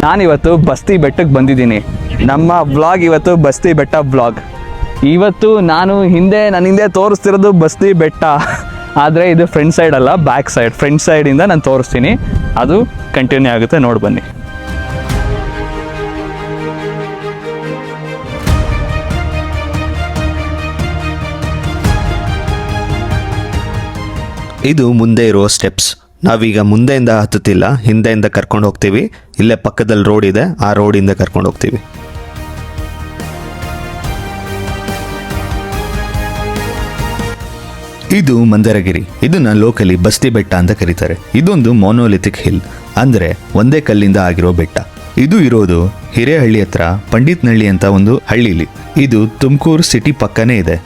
ನಾನಿವತ್ತು ಬಸ್ತಿ ಬೆಟ್ಟಕ್ಕೆ ಬಂದಿದ್ದೀನಿ. ನಮ್ಮ ವ್ಲಾಗ್ ಇವತ್ತು ಬಸ್ತಿ ಬೆಟ್ಟ ವ್ಲಾಗ್. ಇವತ್ತು ನಾನು ನನ್ನ ಹಿಂದೆ ತೋರಿಸ್ತಿರೋದು ಬಸ್ತಿ ಬೆಟ್ಟ, ಆದರೆ ಇದು ಫ್ರಂಟ್ ಸೈಡ್ ಅಲ್ಲ, ಬ್ಯಾಕ್ ಸೈಡ್. ಫ್ರಂಟ್ ಸೈಡಿಂದ ನಾನು ತೋರಿಸ್ತೀನಿ, ಅದು ಕಂಟಿನ್ಯೂ ಆಗುತ್ತೆ, ನೋಡಿ ಬನ್ನಿ. ಇದು ಮುಂದೆ ಇರೋ ಸ್ಟೆಪ್ಸ್. ನಾವೀಗ ಮುಂದೆಯಿಂದ ಹತ್ತುತ್ತಿಲ್ಲ, ಹಿಂದೆಯಿಂದ ಕರ್ಕೊಂಡು ಹೋಗ್ತೀವಿ. ಇಲ್ಲೇ ಪಕ್ಕದಲ್ಲಿ ರೋಡ್ ಇದೆ, ಆ ರೋಡಿಂದ ಕರ್ಕೊಂಡು ಹೋಗ್ತೀವಿ. ಇದು ಮಂದರಗಿರಿ. ಇದನ್ನ ಲೋಕಲಿ ಬಸ್ತಿ ಬೆಟ್ಟ ಅಂತ ಕರೀತಾರೆ. ಇದೊಂದು ಮೊನೋಲಿಥಿಕ್ ಹಿಲ್, ಅಂದ್ರೆ ಒಂದೇ ಕಲ್ಲಿಂದ ಆಗಿರೋ ಬೆಟ್ಟ. ಇದು ಇರೋದು ಹಿರೇಹಳ್ಳಿ ಹತ್ರ ಪಂಡಿತ್ನಹಳ್ಳಿ ಅಂತ ಒಂದು ಹಳ್ಳಿಲಿ. ಇದು ತುಮಕೂರು ಸಿಟಿ ಪಕ್ಕನೇ ಇದೆ.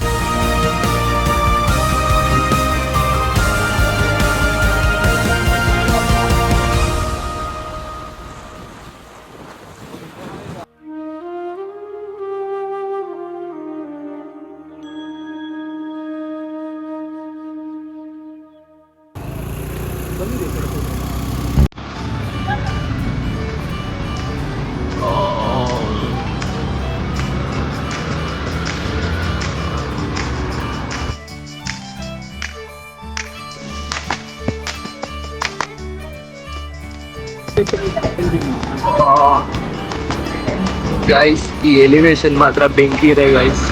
ಗೈಸ್, ಈ ಎಲಿವೇಶನ್ ಮಾತ್ರ ಬೆಂಕಿ ಇದೆ ಗೈಸ್.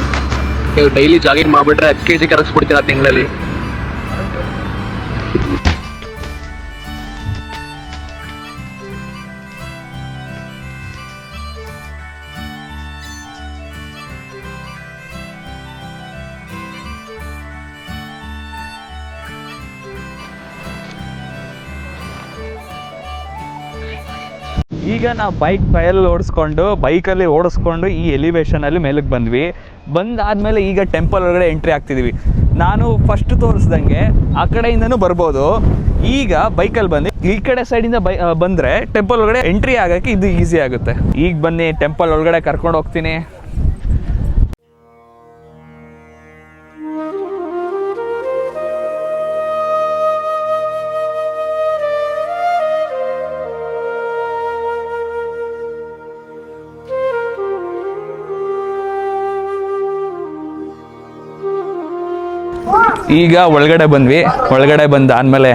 ನೀವು ಡೈಲಿ ಜಾಗಿಂಗ್ ಮಾಡ್ಬಿಟ್ರೆ 10 kg ಕರಗಿಸ್ಬಿಡ್ತೀರಾ ತಿಂಗಳಲ್ಲಿ. ಈಗ ನಾವು ಬೈಕಲ್ಲಿ ಓಡಿಸ್ಕೊಂಡು ಈ ಎಲಿವೇಶನಲ್ಲಿ ಮೇಲಕ್ಕೆ ಬಂದ್ವಿ. ಬಂದಾದಮೇಲೆ ಈಗ ಟೆಂಪಲ್ ಒಳಗಡೆ ಎಂಟ್ರಿ ಆಗ್ತಿದ್ದೀವಿ. ನಾನು ಫಸ್ಟ್ ತೋರಿಸ್ದಂಗೆ ಆ ಕಡೆಯಿಂದನೂ ಬರ್ಬೋದು. ಈಗ ಬೈಕಲ್ಲಿ ಬಂದು ಈ ಕಡೆ ಸೈಡಿಂದ ಬಂದರೆ ಟೆಂಪಲ್ ಒಳಗಡೆ ಎಂಟ್ರಿ ಆಗೋಕ್ಕೆ ಇದು ಈಸಿ ಆಗುತ್ತೆ. ಈಗ ಬನ್ನಿ, ಟೆಂಪಲ್ ಒಳಗಡೆ ಕರ್ಕೊಂಡು ಹೋಗ್ತೀನಿ. ಈಗ ಒಳಗಡೆ ಬಂದ್ವಿ. ಒಳಗಡೆ ಬಂದಾದಮೇಲೆ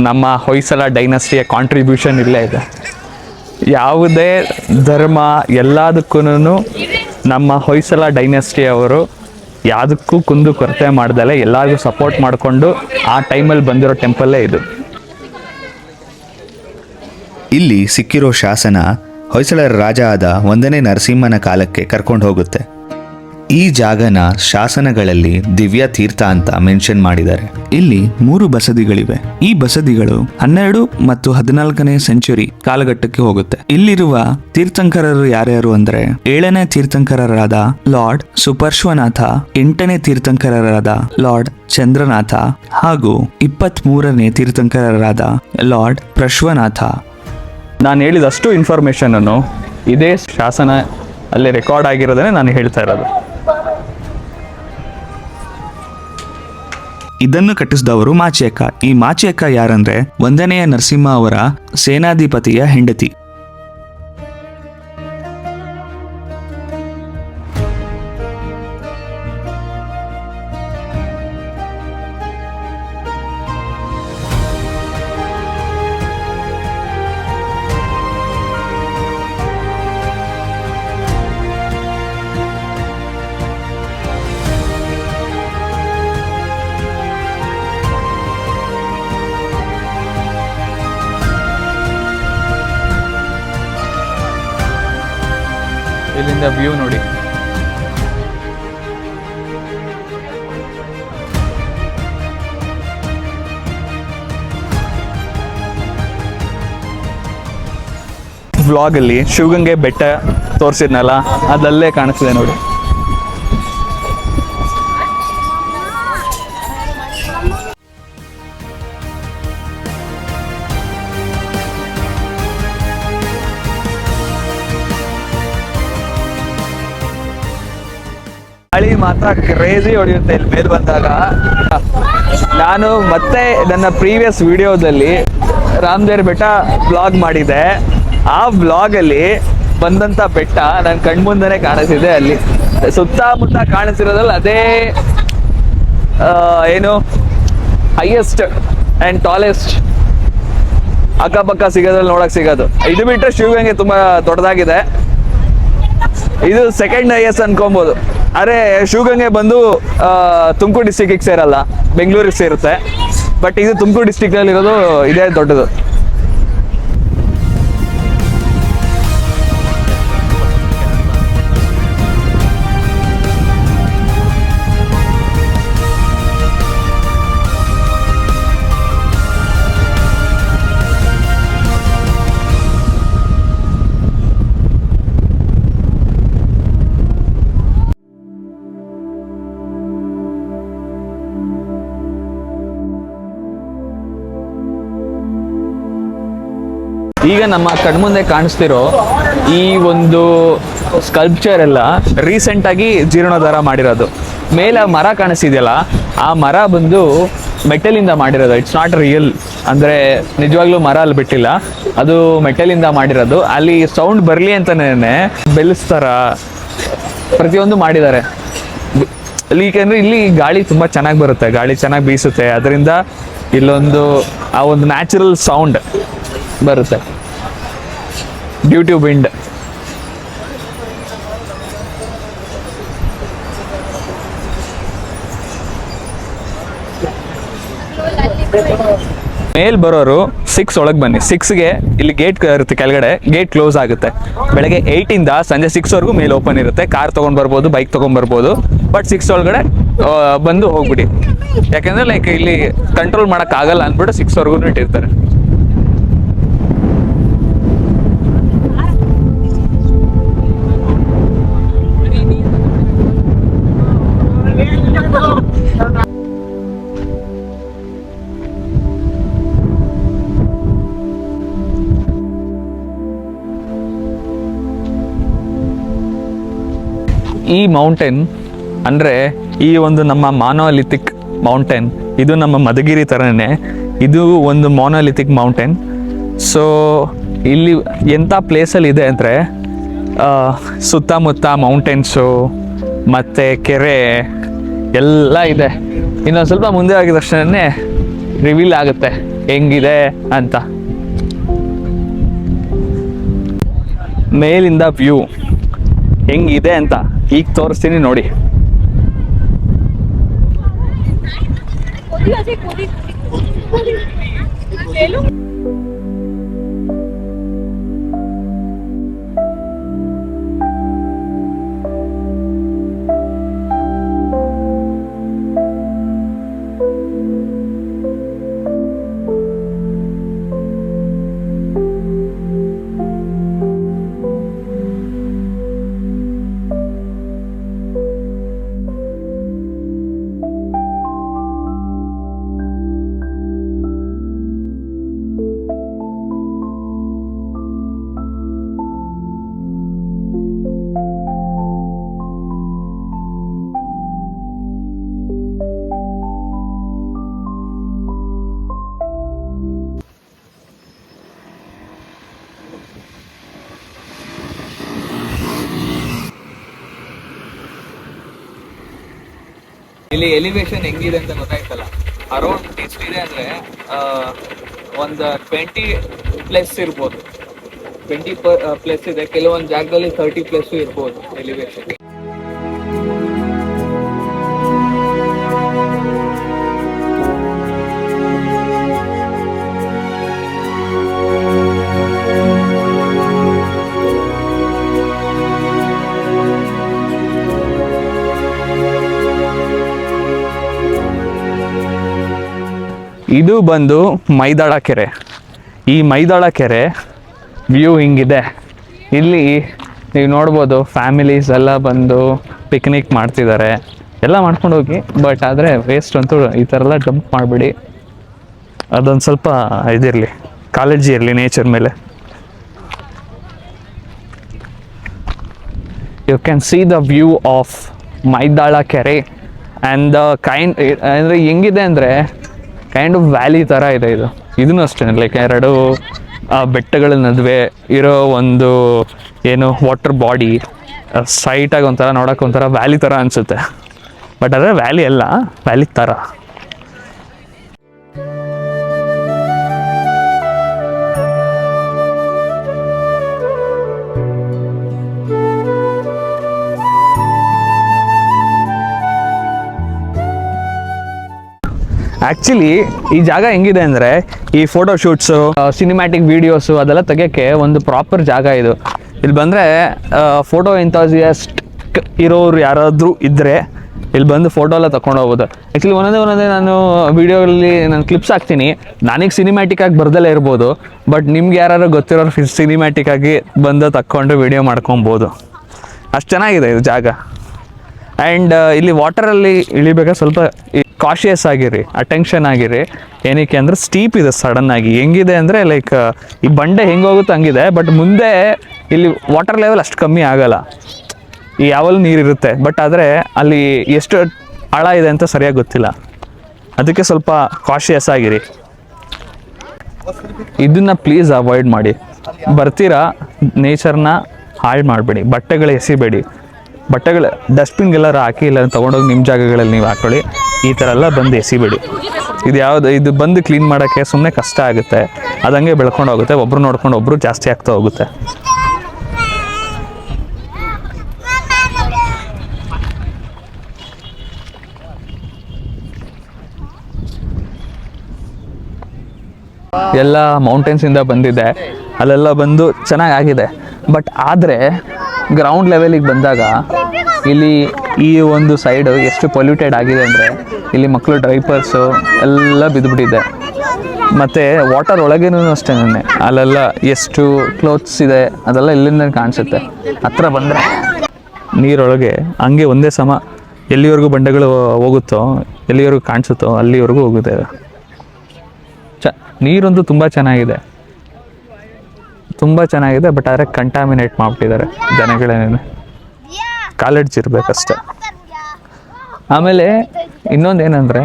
ನಮ್ಮ ಹೊಯ್ಸಳ ಡೈನಸ್ಟಿಯ ಕಾಂಟ್ರಿಬ್ಯೂಷನ್ ಇಲ್ಲೇ ಇದೆ. ಯಾವುದೇ ಧರ್ಮ ಎಲ್ಲದಕ್ಕೂ ನಮ್ಮ ಹೊಯ್ಸಳ ಡೈನಸ್ಟಿಯವರು ಯಾವುದಕ್ಕೂ ಕುಂದು ಕೊರತೆ ಮಾಡ್ದಲೆ ಎಲ್ಲರಿಗೂ ಸಪೋರ್ಟ್ ಮಾಡಿಕೊಂಡು ಆ ಟೈಮಲ್ಲಿ ಬಂದಿರೋ ಟೆಂಪಲ್ಲೇ ಇದು. ಇಲ್ಲಿ ಸಿಕ್ಕಿರೋ ಶಾಸನ ಹೊಯ್ಸಳರ ರಾಜ ಆದ 1ನೇ ನರಸಿಂಹನ ಕಾಲಕ್ಕೆ ಕರ್ಕೊಂಡು ಹೋಗುತ್ತೆ. ಈ ಜಾಗನ ಶಾಸನಗಳಲ್ಲಿ ದಿವ್ಯ ತೀರ್ಥ ಅಂತ ಮೆನ್ಷನ್ ಮಾಡಿದ್ದಾರೆ. ಇಲ್ಲಿ 3 ಬಸದಿಗಳಿವೆ. ಈ ಬಸದಿಗಳು 12 ಮತ್ತು 14ನೇ ಸೆಂಚುರಿ ಕಾಲಘಟ್ಟಕ್ಕೆ ಹೋಗುತ್ತೆ. ಇಲ್ಲಿರುವ ತೀರ್ಥಂಕರರು ಯಾರ್ಯಾರು ಅಂದ್ರೆ 7ನೇ ತೀರ್ಥಂಕರರಾದ ಲಾರ್ಡ್ ಸುಪರ್ಶ್ವನಾಥ, 8ನೇ ತೀರ್ಥಂಕರರಾದ ಲಾರ್ಡ್ ಚಂದ್ರನಾಥ ಹಾಗೂ 23ನೇ ತೀರ್ಥಂಕರರಾದ ಲಾರ್ಡ್ ಪ್ರಶ್ವನಾಥ. ನಾನು ಹೇಳಿದಷ್ಟು ಇನ್ಫಾರ್ಮೇಷನನ್ನು ಇದೇ ಶಾಸನ ಅಲ್ಲಿ ರೆಕಾರ್ಡ್ ಆಗಿರೋದನ್ನೇ ನಾನು ಹೇಳ್ತಾ ಇರೋದು. ಇದನ್ನು ಕಟ್ಟಿಸಿದವರು ಮಾಚಿಯಕ್ಕ. ಈ ಮಾಚಿಯಕ್ಕ ಯಾರಂದ್ರೆ 1ನೇ ನರಸಿಂಹ ಅವರ ಸೇನಾಧಿಪತಿಯ ಹೆಂಡತಿ. ಇಲ್ಲಿಂದ ವ್ಯೂ ನೋಡಿ. ವ್ಲಾಗಲ್ಲಿ ಶಿವಗಂಗೆ ಬೆಟ್ಟ ತೋರಿಸಿದ್ನಲ್ಲ, ಅದಲ್ಲೇ ಕಾಣಿಸ್ತಿದೆ ನೋಡಿ. ಗಾಳಿ ಮಾತ್ರ ಕ್ರೇಜಿ ಹೊಡೆಯುತ್ತೆ ಇಲ್ಲಿ ಮೇಲೆ ಬಂದಾಗ. ನಾನು ಮತ್ತೆ ನನ್ನ ಪ್ರೀವಿಯಸ್ ವಿಡಿಯೋದಲ್ಲಿ ರಾಮದೇವ್ರ ಬೆಟ್ಟ ಬ್ಲಾಗ್ ಮಾಡಿದೆ. ಆ ಬ್ಲಾಗಲ್ಲಿ ಬಂದಂಥ ಬೆಟ್ಟ ನನ್ನ ಕಣ್ಮುಂದನೇ ಕಾಣಿಸಿದೆ. ಅಲ್ಲಿ ಸುತ್ತಮುತ್ತ ಕಾಣಿಸಿರೋದ್ರಲ್ಲಿ ಅದೇ ಏನು ಹೈಯೆಸ್ಟ್ ಆ್ಯಂಡ್ ಟಾಲೆಸ್ಟ್ ಅಕ್ಕಪಕ್ಕ ಸಿಗೋದ್ರಲ್ಲಿ ನೋಡಕ್ ಸಿಗೋದು. ಇದು ಬಿಟ್ಟರೆ ಶಿವಗಂಗೆ ತುಂಬ ದೊಡ್ಡದಾಗಿದೆ. ಇದು ಸೆಕೆಂಡ್ ಹೈಯೆಸ್ಟ್ ಅನ್ಕೊಬೋದು. ಆದರೆ ಶಿವಗಂಗೆ ಬಂದು ತುಮಕೂರು ಡಿಸ್ಟಿಕ್ಕಿಗೆ ಸೇರಲ್ಲ, ಬೆಂಗಳೂರಿಗೆ ಸೇರುತ್ತೆ. ಬಟ್ ಇದು ತುಮಕೂರು ಡಿಸ್ಟಿಕ್ನಲ್ಲಿ ಇರೋದು ಇದೇ ದೊಡ್ಡದು. ಈಗ ನಮ್ಮ ಕಣ್ಮುಂದೆ ಕಾಣಿಸ್ತಿರೋ ಈ ಒಂದು ಸ್ಕಲ್ಪ್ಚರ್ ಎಲ್ಲ ರೀಸೆಂಟಾಗಿ ಜೀರ್ಣೋದ್ಧಾರ ಮಾಡಿರೋದು. ಮೇಲೆ ಮರ ಕಾಣಿಸ್ತಿದೆಯಲ್ಲ, ಆ ಮರ ಬಂದು ಮೆಟಲಿಂದ ಮಾಡಿರೋದು. ಇಟ್ಸ್ ನಾಟ್ ರಿಯಲ್, ಅಂದರೆ ನಿಜವಾಗ್ಲೂ ಮರ ಅಲ್ಲಿ ಬಿಟ್ಟಿಲ್ಲ, ಅದು ಮೆಟಲಿಂದ ಮಾಡಿರೋದು. ಅಲ್ಲಿ ಸೌಂಡ್ ಬರಲಿ ಅಂತಲೇ ಬೆಲ್ಸ್ ಥರ ಪ್ರತಿಯೊಂದು ಮಾಡಿದ್ದಾರೆ. ಏಕೆಂದರೆ ಇಲ್ಲಿ ಗಾಳಿ ತುಂಬ ಚೆನ್ನಾಗಿ ಬರುತ್ತೆ, ಗಾಳಿ ಚೆನ್ನಾಗಿ ಬೀಸುತ್ತೆ. ಅದರಿಂದ ಇಲ್ಲೊಂದು ಆ ಒಂದು ನ್ಯಾಚುರಲ್ ಸೌಂಡ್ ಬರುತ್ತೆ ಡ್ಯೂ ಟು ವಿಂಡ್. ಮೇಲ್ ಬರೋರು 6 ಒಳಗೆ ಬನ್ನಿ. 6ಗೆ ಇಲ್ಲಿ ಗೇಟ್ ಇರುತ್ತೆ, ಕೆಳಗಡೆ ಗೇಟ್ ಕ್ಲೋಸ್ ಆಗುತ್ತೆ. ಬೆಳಗ್ಗೆ 8ಇಂದ ಸಂಜೆ 6ವರೆಗೂ ಮೇಲೆ ಓಪನ್ ಇರುತ್ತೆ. ಕಾರ್ ತೊಗೊಂಡು ಬರ್ಬೋದು, ಬೈಕ್ ತೊಗೊಂಡು ಬರ್ಬೋದು. ಬಟ್ 6 ಒಳಗಡೆ ಬಂದು ಹೋಗ್ಬಿಡಿ. ಯಾಕೆಂದರೆ ಲೈಕ್ ಇಲ್ಲಿ ಕಂಟ್ರೋಲ್ ಮಾಡೋಕ್ಕಾಗಲ್ಲ ಅಂದ್ಬಿಟ್ಟು 6ವರೆಗೂ ಇಟ್ಟಿರ್ತಾರೆ. ಈ ಮೌಂಟೇನ್ ಅಂದರೆ ಈ ಒಂದು ನಮ್ಮ ಮಾನೋಲಿಥಿಕ್ ಮೌಂಟೇನ್, ಇದು ನಮ್ಮ ಮಧುಗಿರಿ ಥರನೇ ಇದು ಒಂದು ಮಾನೋಲಿಥಿಕ್ ಮೌಂಟೇನ್. ಸೊ ಇಲ್ಲಿ ಎಂಥ ಪ್ಲೇಸಲ್ಲಿ ಇದೆ ಅಂದರೆ ಸುತ್ತಮುತ್ತ ಮೌಂಟೇನ್ಸು ಮತ್ತು ಕೆರೆ ಎಲ್ಲ ಇದೆ. ಇನ್ನೊಂದು ಸ್ವಲ್ಪ ಮುಂದೆ ಆಗಿದ ತಕ್ಷಣ ರಿವೀಲ್ ಆಗುತ್ತೆ ಹೆಂಗಿದೆ ಅಂತ. ಮೇಲಿಂದ ವ್ಯೂ ಹೆಂಗಿದೆ ಅಂತ ಈಗ ತೋರಿಸ್ತೀನಿ ನೋಡಿ. ಇಲ್ಲಿ ಎಲಿವೇಶನ್ ಹೆಂಗಿದೆ ಅಂತ ಗೊತ್ತಾಯ್ತಲ್ಲ. ಅರೌಂಡ್ ಎಷ್ಟಿದೆ ಅಂದರೆ ಒಂದು 20+ ಇರ್ಬೋದು. 20+ ಇದೆ. ಕೆಲವೊಂದು ಜಾಗದಲ್ಲಿ 30+ ಇರ್ಬೋದು ಎಲಿವೇಶನ್. ಇದು ಬಂದು ಮೈದಾಳ ಕೆರೆ. ಈ ಮೈದಾಳ ಕೆರೆ ವ್ಯೂ ಹಿಂಗಿದೆ. ಇಲ್ಲಿ ನೀವು ನೋಡ್ಬೋದು ಫ್ಯಾಮಿಲೀಸ್ ಎಲ್ಲ ಬಂದು ಪಿಕ್ನಿಕ್ ಮಾಡ್ತಿದ್ದಾರೆ. ಎಲ್ಲ ಮಾಡ್ಕೊಂಡು ಹೋಗಿ, ಬಟ್ ಆದರೆ ವೇಸ್ಟ್ ಅಂತೂ ಈ ಥರ ಎಲ್ಲ ಡಂಪ್ ಮಾಡಿಬಿಡಿ. ಅದೊಂದು ಸ್ವಲ್ಪ ಇದಿರಲಿ, ಕಾಳಜಿ ಇರಲಿ ನೇಚರ್ ಮೇಲೆ. You can see the view of Maidala ಕೆರೆ ಆ್ಯಂಡ್ ದ ಕೈಂಡ್ ಅಂದರೆ ಹೆಂಗಿದೆ ಅಂದರೆ ಕೈಂಡ್ ಆಫ್ ವ್ಯಾಲಿ ಥರ ಇದೆ ಇದು. ಇದೂ ಅಷ್ಟೇ, ಲೈಕ್ 2 ಬೆಟ್ಟಗಳ ನಡುವೆ ಇರೋ ಒಂದು ಏನು ವಾಟರ್ ಬಾಡಿ, ಸೈಟಾಗಿ ಒಂಥರ ನೋಡೋಕೆ ಒಂಥರ ವ್ಯಾಲಿ ಥರ ಅನಿಸುತ್ತೆ. ಬಟ್ ಆದರೆ ವ್ಯಾಲಿ ಅಲ್ಲ, ವ್ಯಾಲಿ ಥರ. ಆ್ಯಕ್ಚುಲಿ ಈ ಜಾಗ ಹೆಂಗಿದೆ ಅಂದರೆ, ಈ ಫೋಟೋ ಶೂಟ್ಸು, ಸಿನಿಮ್ಯಾಟಿಕ್ ವೀಡಿಯೋಸು ಅದೆಲ್ಲ ತೆಗಿಯೋಕ್ಕೆ ಒಂದು ಪ್ರಾಪರ್ ಜಾಗ ಇದು. ಇಲ್ಲಿ ಬಂದರೆ ಫೋಟೋ ಎಂಥಾಸಿಯಸ್ಟ್ ಇರೋರು ಯಾರಾದರೂ ಇದ್ದರೆ ಇಲ್ಲಿ ಬಂದು ಫೋಟೋ ಎಲ್ಲ ತಗೊಂಡು ಹೋಗ್ಬೋದು. ಆ್ಯಕ್ಚುಲಿ ಒಂದೊಂದೇ ನಾನು ವೀಡಿಯೋಗಳಲ್ಲಿ ನಾನು ಕ್ಲಿಪ್ಸ್ ಹಾಕ್ತೀನಿ. ನನಗೆ ಸಿನಿಮ್ಯಾಟಿಕ್ ಆಗಿ ಬರ್ದಲ್ಲೇ ಇರ್ಬೋದು, ಬಟ್ ನಿಮ್ಗೆ ಯಾರು ಗೊತ್ತಿರೋರು ಸಿನಿಮ್ಯಾಟಿಕ್ ಆಗಿ ಬಂದು ತಕ್ಕೊಂಡು ವೀಡಿಯೋ ಮಾಡ್ಕೊಬೋದು. ಅಷ್ಟು ಚೆನ್ನಾಗಿದೆ ಇದು ಜಾಗ. ಆ್ಯಂಡ್ ಇಲ್ಲಿ ವಾಟರಲ್ಲಿ ಇಳಿಬೇಕಾದ್ರೆ ಸ್ವಲ್ಪ ಕಾಶಿಯಸ್ ಆಗಿರಿ, ಅಟೆನ್ಷನ್ ಆಗಿರಿ. ಏನಕ್ಕೆ ಅಂದರೆ ಸ್ಟೀಪ್ ಇದೆ ಸಡನ್ನಾಗಿ. ಹೆಂಗಿದೆ ಅಂದರೆ ಲೈಕ್ ಈ ಬಂಡೆ ಹೆಂಗೆ ಹೋಗುತ್ತೆ ಹಂಗಿದೆ, ಬಟ್ ಮುಂದೆ ಇಲ್ಲಿ ವಾಟರ್ ಲೆವೆಲ್ ಅಷ್ಟು ಕಮ್ಮಿ ಆಗಲ್ಲ. ಈ ಯಾವಲ್ಲೂ ನೀರಿರುತ್ತೆ, ಬಟ್ ಆದರೆ ಅಲ್ಲಿ ಎಷ್ಟು ಆಳ ಇದೆ ಅಂತ ಸರಿಯಾಗಿ ಗೊತ್ತಿಲ್ಲ. ಅದಕ್ಕೆ ಸ್ವಲ್ಪ ಕಾಶಿಯಸ್ ಆಗಿರಿ. ಇದನ್ನು ಪ್ಲೀಸ್ ಅವಾಯ್ಡ್ ಮಾಡಿ. ಬರ್ತೀರಾ, ನೇಚರ್ನ ಹಾಳು ಮಾಡಬೇಡಿ. ಬಟ್ಟೆಗಳು ಎಸಿಬೇಡಿ. ಬಟ್ಟೆಗಳು ಡಸ್ಟ್ಬಿನ್ಗೆಲ್ಲರೂ ಹಾಕಿ, ಇಲ್ಲ ತೊಗೊಂಡೋಗಿ ನಿಮ್ಮ ಜಾಗಗಳಲ್ಲಿ ನೀವು ಹಾಕೊಳ್ಳಿ. ಈ ಥರ ಎಲ್ಲ ಬಂದು ಎಸಿಬೇಡಿ. ಇದು ಬಂದು ಕ್ಲೀನ್ ಮಾಡೋಕ್ಕೆ ಸುಮ್ಮನೆ ಕಷ್ಟ ಆಗುತ್ತೆ. ಅದಂಗೆ ಬೆಳ್ಕೊಂಡು ಹೋಗುತ್ತೆ. ಒಬ್ಬರು ನೋಡ್ಕೊಂಡು ಒಬ್ಬರು ಜಾಸ್ತಿ ಆಗ್ತಾ ಹೋಗುತ್ತೆ. ಎಲ್ಲ ಮೌಂಟೇನ್ಸಿಂದ ಬಂದಿದೆ, ಅಲ್ಲೆಲ್ಲ ಬಂದು ಚೆನ್ನಾಗಾಗಿದೆ. ಬಟ್ ಆದರೆ ಗ್ರೌಂಡ್ ಲೆವೆಲಿಗೆ ಬಂದಾಗ ಇಲ್ಲಿ ಈ ಒಂದು ಸೈಡು ಎಷ್ಟು ಪೊಲ್ಯೂಟೆಡ್ ಆಗಿದೆ ಅಂದರೆ, ಇಲ್ಲಿ ಮಕ್ಕಳು ಡೈಪರ್ಸು ಎಲ್ಲ ಬಿದ್ದುಬಿಟ್ಟಿದೆ. ಮತ್ತು ವಾಟರ್ ಒಳಗೇನೂ ಅಷ್ಟೇ, ಅಲ್ಲೆಲ್ಲ ಎಷ್ಟು ಕ್ಲೋತ್ಸ್ ಇದೆ ಅದೆಲ್ಲ ಇಲ್ಲಿಂದ ಕಾಣಿಸುತ್ತೆ. ಹತ್ರ ಬಂದರೆ ನೀರೊಳಗೆ ಹಂಗೆ ಒಂದೇ ಸಮ ಎಲ್ಲಿವರೆಗೂ ಬಂಡೆಗಳು ಹೋಗುತ್ತೋ, ಎಲ್ಲಿವರೆಗೂ ಕಾಣಿಸುತ್ತೋ ಅಲ್ಲಿವರೆಗೂ ಹೋಗುತ್ತೆ. ನೀರಂತೂ ತುಂಬ ಚೆನ್ನಾಗಿದೆ, ತುಂಬ ಚೆನ್ನಾಗಿದೆ. ಬಟ್ ಆದರೆ ಕಂಟಾಮಿನೇಟ್ ಮಾಡಿಬಿಟ್ಟಿದ್ದಾರೆ ಜನಗಳೇನೇನು. ಕಾಲೇಜ್ ಇರಬೇಕಷ್ಟೆ. ಆಮೇಲೆ ಇನ್ನೊಂದು ಏನಂದರೆ,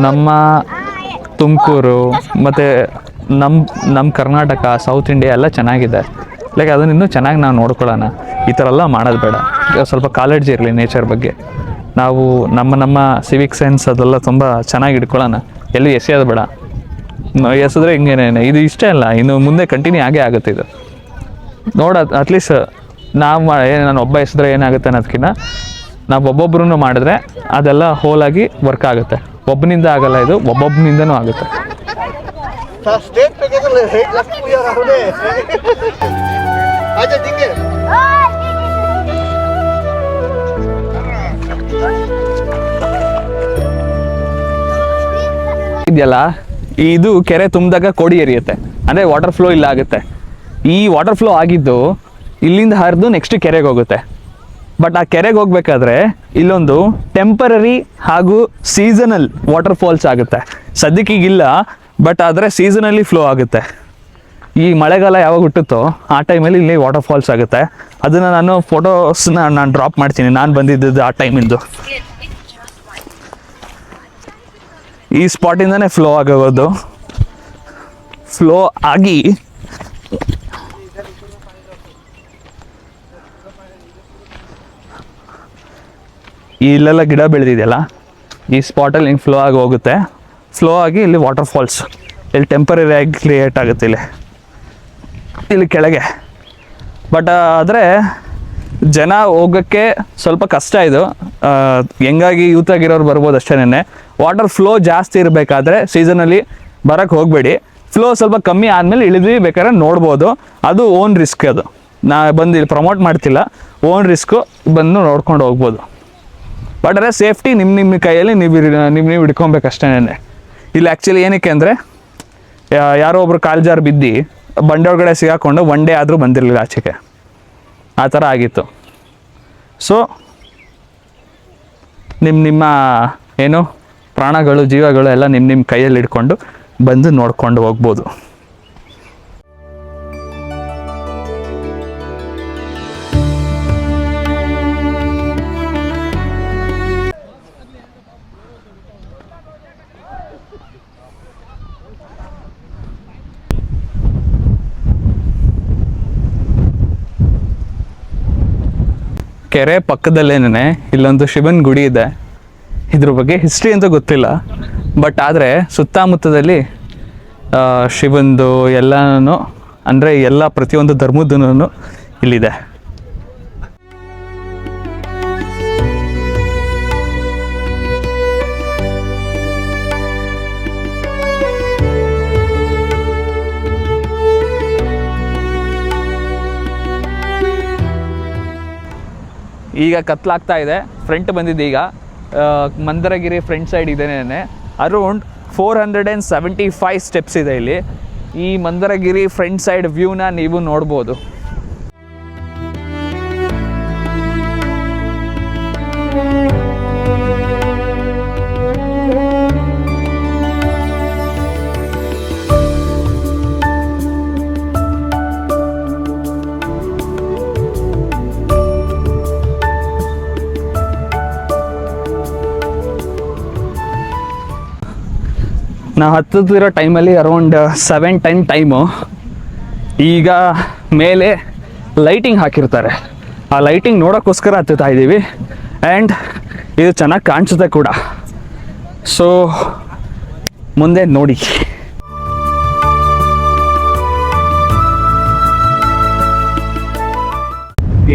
ನಮ್ಮ ತುಮಕೂರು ಮತ್ತು ನಮ್ಮ ಕರ್ನಾಟಕ, ಸೌತ್ ಇಂಡಿಯಾ ಎಲ್ಲ ಚೆನ್ನಾಗಿದೆ. ಲೈಕ್ ಅದನ್ನ ಇನ್ನೂ ಚೆನ್ನಾಗಿ ನಾವು ನೋಡ್ಕೊಳ್ಳೋಣ. ಈ ಥರ ಎಲ್ಲ ಮಾಡೋದು ಬೇಡ. ಸ್ವಲ್ಪ ಕಾಲೇಜ್ ಇರಲಿ ನೇಚರ್ ಬಗ್ಗೆ. ನಾವು ನಮ್ಮ ಸಿವಿಕ್ ಸೆನ್ಸ್ ಅದೆಲ್ಲ ತುಂಬ ಚೆನ್ನಾಗಿ ಇಟ್ಕೊಳ್ಳೋಣ. ಎಲ್ಲಿ ಎಸೆಯೋದು ಬೇಡ. ಎಸಿದ್ರೆ ಹಿಂಗೇನೇನೆ ಇದು ಇಷ್ಟೇ ಅಲ್ಲ, ಇನ್ನು ಮುಂದೆ ಕಂಟಿನ್ಯೂ ಆಗೇ ಆಗುತ್ತೆ ಇದು. ಅಟ್ಲೀಸ್ಟ್ ನಾನು ಒಬ್ಬ ಎಸಿದ್ರೆ ಏನಾಗುತ್ತೆ ಅನ್ನೋದಕ್ಕಿಂತ ನಾವು ಒಬ್ಬೊಬ್ಬರೂ ಮಾಡಿದ್ರೆ ಅದೆಲ್ಲ ಹೋಲಾಗಿ ವರ್ಕ್ ಆಗುತ್ತೆ. ಒಬ್ಬನಿಂದ ಆಗಲ್ಲ, ಇದು ಒಬ್ಬೊಬ್ಬನಿಂದನೂ ಆಗುತ್ತೆ. ಇದೆಯಲ್ಲ, ಇದು ಕೆರೆ ತುಂಬಿದಾಗ ಕೋಡಿ ಎರಿಯುತ್ತೆ, ಅಂದರೆ ವಾಟರ್ ಫ್ಲೋ ಇಲ್ಲ ಆಗುತ್ತೆ. ಈ ವಾಟರ್ ಫ್ಲೋ ಆಗಿದ್ದು ಇಲ್ಲಿಂದ ಹರಿದು ನೆಕ್ಸ್ಟ್ ಕೆರೆಗೆ ಹೋಗುತ್ತೆ. ಬಟ್ ಆ ಕೆರೆಗೆ ಹೋಗ್ಬೇಕಾದ್ರೆ ಇಲ್ಲೊಂದು ಟೆಂಪರರಿ ಹಾಗೂ ಸೀಸನಲ್ ವಾಟರ್ ಫಾಲ್ಸ್ ಆಗುತ್ತೆ. ಸದ್ಯಕ್ಕೆ ಈಗಿಲ್ಲ, ಬಟ್ ಆದರೆ ಸೀಸನಲ್ಲಿ ಫ್ಲೋ ಆಗುತ್ತೆ. ಈ ಮಳೆಗಾಲ ಯಾವಾಗ ಹುಟ್ಟುತ್ತೋ ಆ ಟೈಮಲ್ಲಿ ಇಲ್ಲಿ ವಾಟರ್ ಫಾಲ್ಸ್ ಆಗುತ್ತೆ. ಅದನ್ನು ನಾನು ಫೋಟೋಸ್ನ ನಾನು ಡ್ರಾಪ್ ಮಾಡ್ತೀನಿ, ನಾನು ಬಂದಿದ್ದು ಆ ಟೈಮಿಂದು. ಈ ಸ್ಪಾಟಿಂದನೇ ಫ್ಲೋ ಆಗೋದು. ಫ್ಲೋ ಆಗಿ ಇಲ್ಲೆಲ್ಲ ಗಿಡ ಬೆಳೆದಿದೆಯಲ್ಲ, ಈ ಸ್ಪಾಟಲ್ಲಿ ಹಿಂಗೆ ಫ್ಲೋ ಆಗಿ ಹೋಗುತ್ತೆ. ಫ್ಲೋ ಆಗಿ ಇಲ್ಲಿ ವಾಟರ್ ಫಾಲ್ಸ್ ಇಲ್ಲಿ ಟೆಂಪರರಿ ಆಗಿ ಕ್ರಿಯೇಟ್ ಆಗುತ್ತೆ ಇಲ್ಲಿ ಕೆಳಗೆ. ಬಟ್ ಆದರೆ ಜನ ಹೋಗೋಕ್ಕೆ ಸ್ವಲ್ಪ ಕಷ್ಟ ಇದು. ಹೆಂಗಾಗಿ ಯೂತ್ ಆಗಿರೋರು ಬರ್ಬೋದು ಅಷ್ಟೇನೆ. ವಾಟರ್ ಫ್ಲೋ ಜಾಸ್ತಿ ಇರಬೇಕಾದ್ರೆ ಸೀಸನಲ್ಲಿ ಬರೋಕ್ಕೆ ಹೋಗಬೇಡಿ. ಫ್ಲೋ ಸ್ವಲ್ಪ ಕಮ್ಮಿ ಆದಮೇಲೆ ಇಳಿದು ಬೇಕಾದ್ರೆ ನೋಡ್ಬೋದು. ಅದು ಓನ್ ರಿಸ್ಕ್. ಅದು ನಾ ಬಂದು ಇಲ್ಲಿ ಪ್ರಮೋಟ್ ಮಾಡ್ತಿಲ್ಲ, ಓನ್ ರಿಸ್ಕು, ಬಂದು ನೋಡ್ಕೊಂಡು ಹೋಗ್ಬೋದು. ಬಟ್ ಅದೇ ಸೇಫ್ಟಿ ನಿಮ್ಮ ಕೈಯಲ್ಲಿ ನೀವು ಹಿಡ್ಕೊಬೇಕಷ್ಟೇ. ಇಲ್ಲಿ ಆ್ಯಕ್ಚುಲಿ ಏನಕ್ಕೆ ಅಂದರೆ, ಯಾರೋ ಒಬ್ರು ಕಾಲು ಜಾರು ಬಿದ್ದು ಬಂಡೆ ಒಳಗಡೆ ಸಿಗಾಕೊಂಡು ಒನ್ ಡೇ ಆದರೂ ಬಂದಿರಲಿಲ್ಲ ಆಚೆಗೆ, ಆ ಥರ ಆಗಿತ್ತು. ಸೊ ನಿಮ್ಮ ಏನು ಪ್ರಾಣಗಳು, ಜೀವಗಳು ಎಲ್ಲ ನಿಮ್ಮ ಕೈಯಲ್ಲಿ ಹಿಡ್ಕೊಂಡು ಬಂದು ನೋಡ್ಕೊಂಡು ಹೋಗ್ಬೋದು. ಕೆರೆ ಪಕ್ಕದಲ್ಲೇನೆ ಇಲ್ಲೊಂದು ಶಿವನ್ ಗುಡಿ ಇದೆ. ಇದ್ರ ಬಗ್ಗೆ ಹಿಸ್ಟ್ರಿ ಅಂತ ಗೊತ್ತಿಲ್ಲ, ಬಟ್ ಆದರೆ ಸುತ್ತಮುತ್ತದಲ್ಲಿ ಶಿವಂದು ಎಲ್ಲನೂ ಅಂದರೆ ಎಲ್ಲ ಪ್ರತಿಯೊಂದು ಧರ್ಮದೂ ಇಲ್ಲಿದೆ. ಈಗ ಕತ್ಲಾಗ್ತಾ ಇದೆ. ಫ್ರಂಟ್ ಬಂದಿದ್ದೆ ಈಗ ಮಂದರಗಿರಿ ಫ್ರಂಟ್ ಸೈಡ್ ಇದೇನೆ. ಅರೌಂಡ್ 475 ಸ್ಟೆಪ್ಸ್ ಇದೆ ಇಲ್ಲಿ. ಈ ಮಂದರಗಿರಿ ಫ್ರಂಟ್ ಸೈಡ್ ವ್ಯೂನ ನೀವು ನೋಡ್ಬೋದು. ನಾವು ಹತ್ತುತ್ತಿರೋ ಟೈಮಲ್ಲಿ ಅರೌಂಡ್ 7-10 ಟೈಮು. ಈಗ ಮೇಲೆ ಲೈಟಿಂಗ್ ಹಾಕಿರ್ತಾರೆ, ಆ ಲೈಟಿಂಗ್ ನೋಡೋಕ್ಕೋಸ್ಕರ ಹತ್ತುತ್ತಾ ಇದ್ದೀವಿ. ಆ್ಯಂಡ್ ಇದು ಚೆನ್ನಾಗಿ ಕಾಣಿಸುತ್ತೆ ಕೂಡ. ಸೊ ಮುಂದೆ ನೋಡಿ.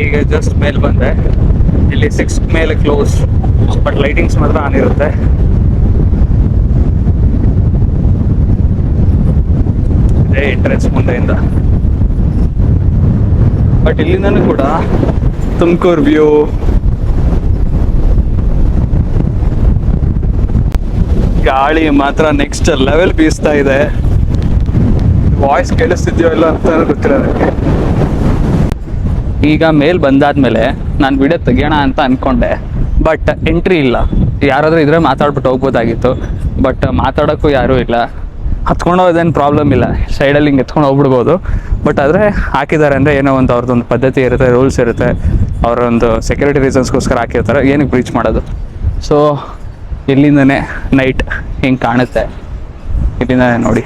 ಈಗ ಜಸ್ಟ್ ಮೇಲೆ ಬಂದೆ. ಇಲ್ಲಿ 6 ಮೇಲೆ ಕ್ಲೋಸ್, ಬಟ್ ಲೈಟಿಂಗ್ಸ್ ಮಾತ್ರ ಆನ್ ಇರುತ್ತೆ. ಎಂಟ್ರೆನ್ಸ್ ಮುಂದೆಯಿಂದ. ಬಟ್ ಇಲ್ಲಿಂದನೂ ಕೂಡ ತುಮಕೂರು ವ್ಯೂ, ಗಾಳಿ ಮಾತ್ರ ನೆಕ್ಸ್ಟ್ ಲೆವೆಲ್ ಬೀಸ್ತಾ ಇದೆ. ವಾಯ್ಸ್ ಕೇಳಿಸ್ತಿದ್ಯೋ ಇಲ್ಲ ಅಂತ ಗೊತ್ತಿಲ್ಲ ನನಗೆ. ಈಗ ಮೇಲ್ ಬಂದಾದ್ಮೇಲೆ ನಾನು ವಿಡಿಯೋ ತೆಗಿಯೋಣ ಅಂತ ಅನ್ಕೊಂಡೆ, ಬಟ್ ಎಂಟ್ರಿ ಇಲ್ಲ. ಯಾರಾದರೂ ಇದ್ರೆ ಮಾತಾಡ್ಬಿಟ್ಟು ಹೋಗ್ಬೋದಾಗಿತ್ತು, ಬಟ್ ಮಾತಾಡೋಕ್ಕೂ ಯಾರೂ ಇಲ್ಲ. ಹತ್ಕೊಂಡು ಹೋಗೋದೇನು ಪ್ರಾಬ್ಲಮ್ ಇಲ್ಲ, ಸೈಡಲ್ಲಿ ಹಿಂಗೆ ಎತ್ಕೊಂಡು ಹೋಗ್ಬಿಡ್ಬೋದು. ಬಟ್ ಆದರೆ ಹಾಕಿದ್ದಾರೆ ಅಂದರೆ ಏನೋ ಒಂದು ಅವ್ರದ್ದೊಂದು ಪದ್ಧತಿ ಇರುತ್ತೆ, ರೂಲ್ಸ್ ಇರುತ್ತೆ, ಅವರೊಂದು ಸೆಕ್ಯೂರಿಟಿ ರೀಸನ್ಸ್ಗೋಸ್ಕರ ಹಾಕಿರ್ತಾರೆ. ಏನಕ್ಕೆ ಬ್ರೀಚ್ ಮಾಡೋದು? ಸೊ ಇಲ್ಲಿಂದನೇ ನೈಟ್ ಹಿಂಗೆ ಕಾಣುತ್ತೆ. ಇಲ್ಲಿಂದನೇ ನೋಡಿ.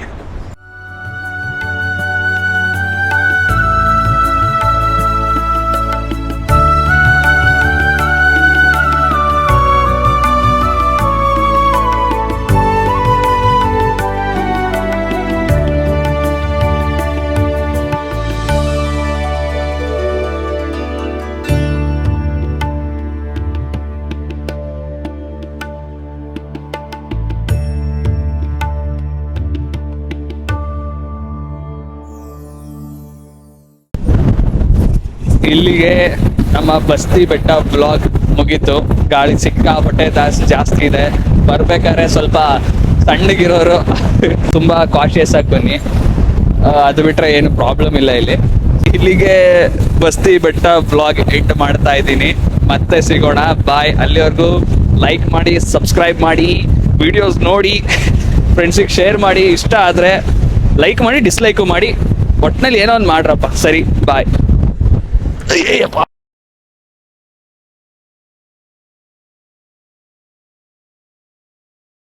ಇಲ್ಲಿಗೆ ನಮ್ಮ ಬಸ್ತಿ ಬೆಟ್ಟ ಬ್ಲಾಗ್ ಮುಗೀತು. ಗಾಳಿ ಸಿಕ್ಕಾಪಟ್ಟೆ ಜಾಸ್ತಿ ಇದೆ. ಬರ್ಬೇಕಾದ್ರೆ ಸ್ವಲ್ಪ ಸಣ್ಣಗಿರೋರು ತುಂಬ ಕಾಶಿಯಸ್ ಆಗಿ ಬನ್ನಿ, ಅದು ಬಿಟ್ಟರೆ ಏನು ಪ್ರಾಬ್ಲಮ್ ಇಲ್ಲ ಇಲ್ಲಿ. ಇಲ್ಲಿಗೆ ಬಸ್ತಿ ಬೆಟ್ಟ ಬ್ಲಾಗ್ ಎಂಡ್ ಮಾಡ್ತಾ ಇದ್ದೀನಿ. ಮತ್ತೆ ಸಿಗೋಣ, ಬಾಯ್. ಅಲ್ಲಿವರೆಗೂ ಲೈಕ್ ಮಾಡಿ, ಸಬ್ಸ್ಕ್ರೈಬ್ ಮಾಡಿ, ವಿಡಿಯೋಸ್ ನೋಡಿ, ಫ್ರೆಂಡ್ಸಿಗೆ ಶೇರ್ ಮಾಡಿ. ಇಷ್ಟ ಆದರೆ ಲೈಕ್ ಮಾಡಿ, ಡಿಸ್ಲೈಕು ಮಾಡಿ, ಒಟ್ಟಿನಲ್ಲಿ ಏನೋ ಒಂದು ಮಾಡ್ರಪ್ಪ. ಸರಿ, ಬಾಯ್.